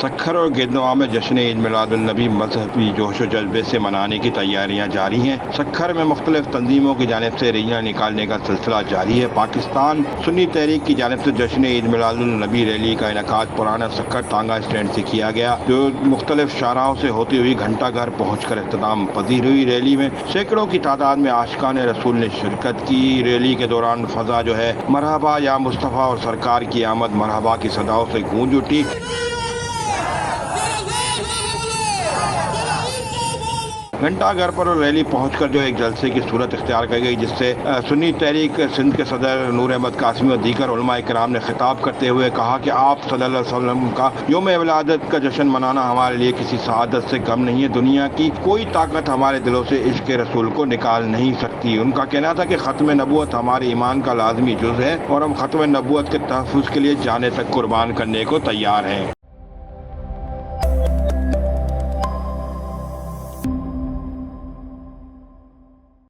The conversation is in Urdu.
سکھر اور گردنوا میں جشن عید میلاد النبی مذہبی جوش و جذبے سے منانے کی تیاریاں جاری ہیں۔ سکھر میں مختلف تنظیموں کی جانب سے ریلیاں نکالنے کا سلسلہ جاری ہے۔ پاکستان سنی تحریک کی جانب سے جشن عید میلاد النبی ریلی کا انعقاد پرانا سکھر ٹانگا اسٹینڈ سے کیا گیا، جو مختلف شاہراہوں سے ہوتی ہوئی گھنٹہ گھر پہنچ کر اختتام پذیر ہوئی۔ ریلی میں سینکڑوں کی تعداد میں عاشقان رسول نے شرکت کی۔ ریلی کے دوران فضا جو ہے مرحبا یا مصطفیٰ اور سرکار کی آمد مرحبا کی صداؤں سے گونج اٹھی۔ گھنٹہ گھر پر ریلی پہنچ کر جو ایک جلسے کی صورت اختیار کی گئی، جس سے سنی تحریک سندھ کے صدر نور احمد قاسمی اور دیگر علماء کرام نے خطاب کرتے ہوئے کہا کہ آپ صلی اللہ علیہ وسلم کا یوم ولادت کا جشن منانا ہمارے لیے کسی سعادت سے کم نہیں ہے۔ دنیا کی کوئی طاقت ہمارے دلوں سے عشق رسول کو نکال نہیں سکتی۔ ان کا کہنا تھا کہ ختم نبوت ہمارے ایمان کا لازمی جز ہے اور ہم ختم نبوت کے تحفظ کے لیے جانیں تک قربان کرنے کو تیار ہیں۔